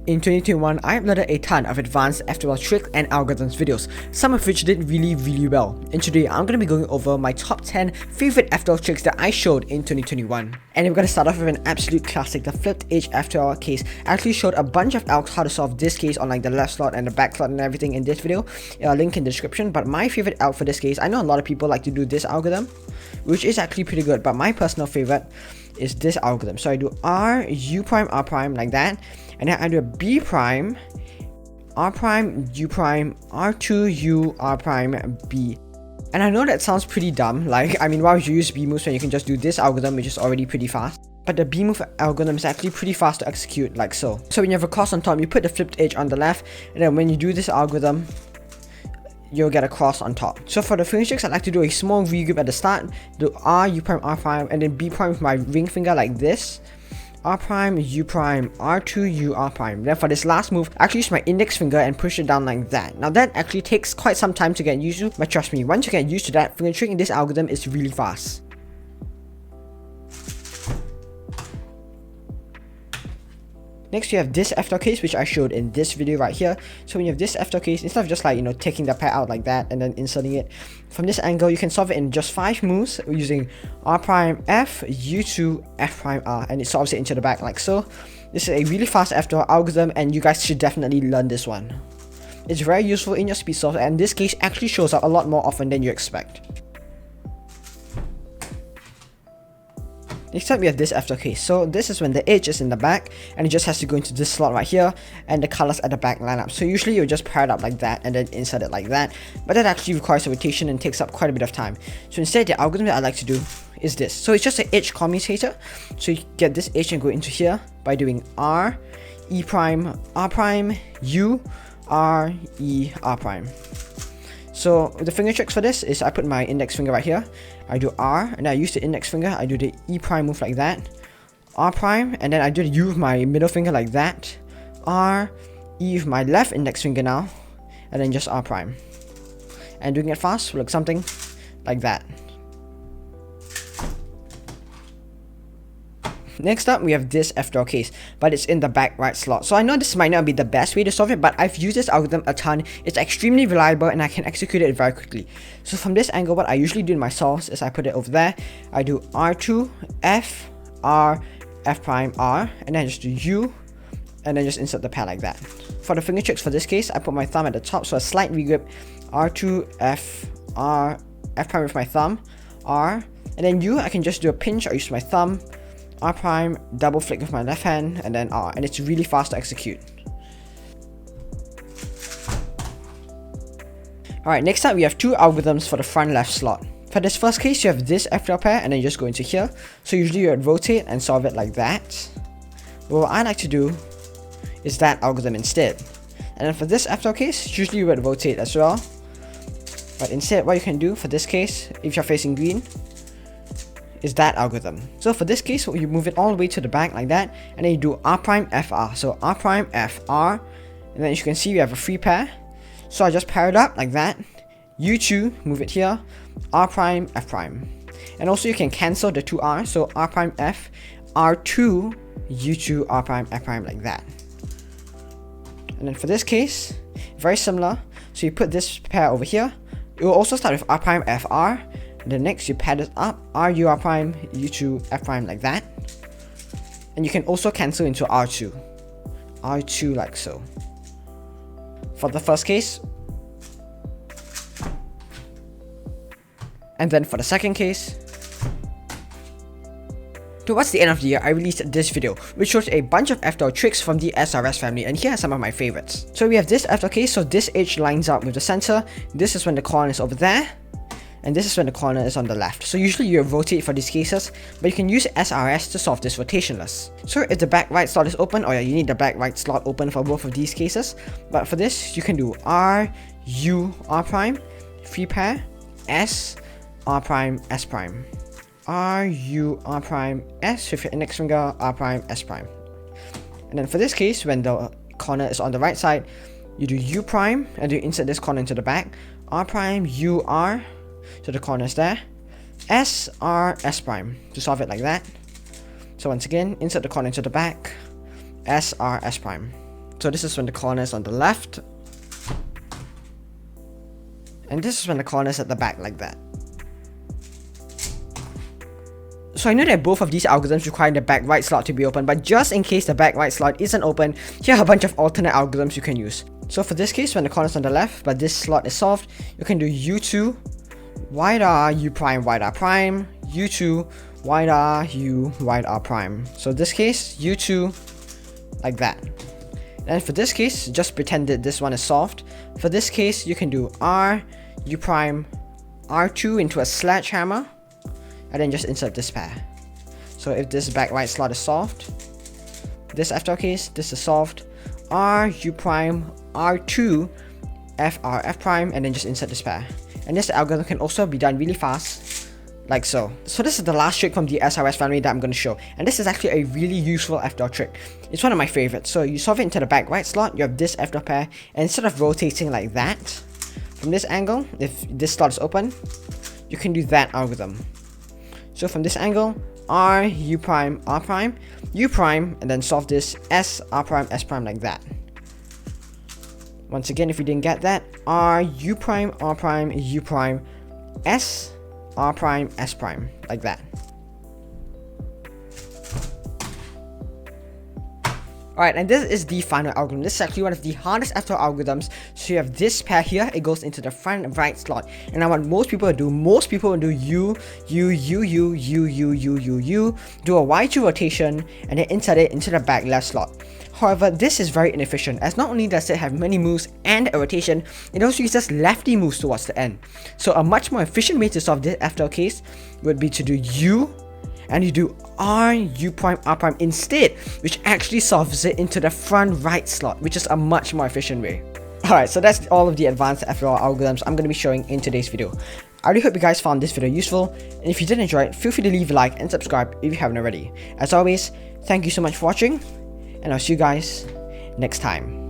In 2021, I uploaded a ton of advanced F2L tricks and algorithms videos, some of which did really well. And today, I'm going to be going over my top 10 favorite F2L tricks that I showed in 2021. And we're going to start off with an absolute classic, the flipped edge F2L case. I actually showed a bunch of Algs how to solve this case on like the left slot and the back slot and everything in this video. Link in the description. But my favorite Alg for this case, I know a lot of people like to do this algorithm, which is actually pretty good, but my personal favorite is this algorithm. So I do R, U prime, R prime like that. And then I do a B prime, R prime, U prime, R2, U, R prime, B. And I know that sounds pretty dumb, like, I mean, why would you use B moves when you can just do this algorithm, which is already pretty fast? But the B move algorithm is actually pretty fast to execute, like so. So when you have a cross on top, you put the flipped edge on the left, and then when you do this algorithm, you'll get a cross on top. So for the finish tricks, I like to do a small V grip at the start, do R, U prime, R prime, and then B prime with my ring finger like this. R prime, U prime, R2, U, R prime. Then for this last move, I actually use my index finger and push it down like that. Now that actually takes quite some time to get used to, but trust me, once you get used to that, finger trick in this algorithm is really fast. Next, you have this F2L case, which I showed in this video right here. So when you have this F2L case, instead of just like, taking the pair out like that and then inserting it from this angle, you can solve it in just 5 moves using R prime F, U2, F prime R, and it solves it into the back like so. This is a really fast F2L algorithm, and you guys should definitely learn this one. It's very useful in your speed solve, and this case actually shows up a lot more often than you expect. Next up, we have this F2L case. So this is when the edge is in the back and it just has to go into this slot right here, and the colors at the back line up. So usually you'll just pair it up like that and then insert it like that, but that actually requires a rotation and takes up quite a bit of time. So instead, the algorithm that I like to do is this. So it's just an edge commutator. So you get this edge and go into here by doing R, E prime, R prime, U, R, E, R prime. So the finger tricks for this is I put my index finger right here, I do R, and I use the index finger, I do the E prime move like that, R prime, and then I do the U with my middle finger like that, R, E with my left index finger now, and then just R prime. And doing it fast will look something like that. Next up, we have this F2L case, but it's in the back right slot. So I know this might not be the best way to solve it, but I've used this algorithm a ton. It's extremely reliable and I can execute it very quickly. So from this angle, what I usually do in my solves is I put it over there. I do R2, F, R, F prime, R, and then I just do U, and then just insert the pair like that. For the finger tricks for this case, I put my thumb at the top, so a slight regrip, R2, F, R, F prime with my thumb, R, and then U, I can just do a pinch or use my thumb, R prime, double flick with my left hand, and then R, and it's really fast to execute. Alright, next up we have 2 algorithms for the front left slot. For this first case, you have this F2L pair, and then you just go into here. So usually you would rotate and solve it like that. But what I like to do is that algorithm instead. And then for this F2L case, usually you would rotate as well. But instead, what you can do for this case, if you're facing green, is that algorithm. So for this case, you move it all the way to the back like that, and then you do R prime F R. So R prime F R, and then as you can see we have a free pair. So I just pair it up like that. U2, move it here, R prime F prime. And also you can cancel the 2 R, so R prime F, R2, U2, R prime F prime like that. And then for this case, very similar. So you put this pair over here. It will also start with R prime F R. And then next you pad it up, R, U, R prime, U2, F prime like that. And you can also cancel into R2. R2 like so. For the first case. And then for the second case. Towards the end of the year, I released this video, which shows a bunch of F2L tricks from the SRS family, and here are some of my favorites. So we have this F2L case, so this edge lines up with the center. This is when the corner is over there. And this is when the corner is on the left. So usually you rotate for these cases, but you can use SRS to solve this rotationless. So if the back right slot is open, or you need the back right slot open for both of these cases. But for this, you can do R, U, R prime, free pair, S, R prime, S prime. R, U, R prime, S with your index finger, R prime, S prime. And then for this case, when the corner is on the right side, you do U prime, and you insert this corner into the back, R prime, U, R, so the corner is there, S, R, S prime, to solve it like that. So once again, insert the corner into the back, S, R, S prime. So this is when the corner is on the left. And this is when the corner is at the back like that. So I know that both of these algorithms require the back right slot to be open, but just in case the back right slot isn't open, here are a bunch of alternate algorithms you can use. So for this case, when the corner is on the left, but this slot is solved, you can do U2, wide R, U prime, wide R prime, U2, wide R, U, wide R prime. So in this case, U2, like that. And for this case, just pretend that this one is solved. For this case, you can do R, U prime, R2 into a sledgehammer, and then just insert this pair. So if this back right slot is solved, this F2L case, this is solved, R, U prime, R2, F, R, F prime, and then just insert this pair. And this algorithm can also be done really fast, like so. So this is the last trick from the SRS family that I'm going to show, and this is actually a really useful F2L trick. It's one of my favorites. So you solve it into the back right slot, you have this F2L pair, and instead of rotating like that, from this angle, if this slot is open, you can do that algorithm. So from this angle, R, U prime, R prime, U prime, and then solve this S, R prime, S prime like that. Once again, if you didn't get that, R, U prime, R prime, U prime, S, R prime, S prime, like that. Alright, and this is the final algorithm. This is actually one of the hardest F2L algorithms. So you have this pair here, it goes into the front right slot. And now what most people do U, U, U, U, U, U, U, U, U, do a Y2 rotation, and then insert it into the back left slot. However, this is very inefficient, as not only does it have many moves and a rotation, it also uses lefty moves towards the end. So a much more efficient way to solve this F2L case would be to do U, and you do R, U prime, R prime instead, which actually solves it into the front right slot, which is a much more efficient way. Alright, so that's all of the advanced F2L algorithms I'm going to be showing in today's video. I really hope you guys found this video useful, and if you did enjoy it, feel free to leave a like and subscribe if you haven't already. As always, thank you so much for watching, and I'll see you guys next time.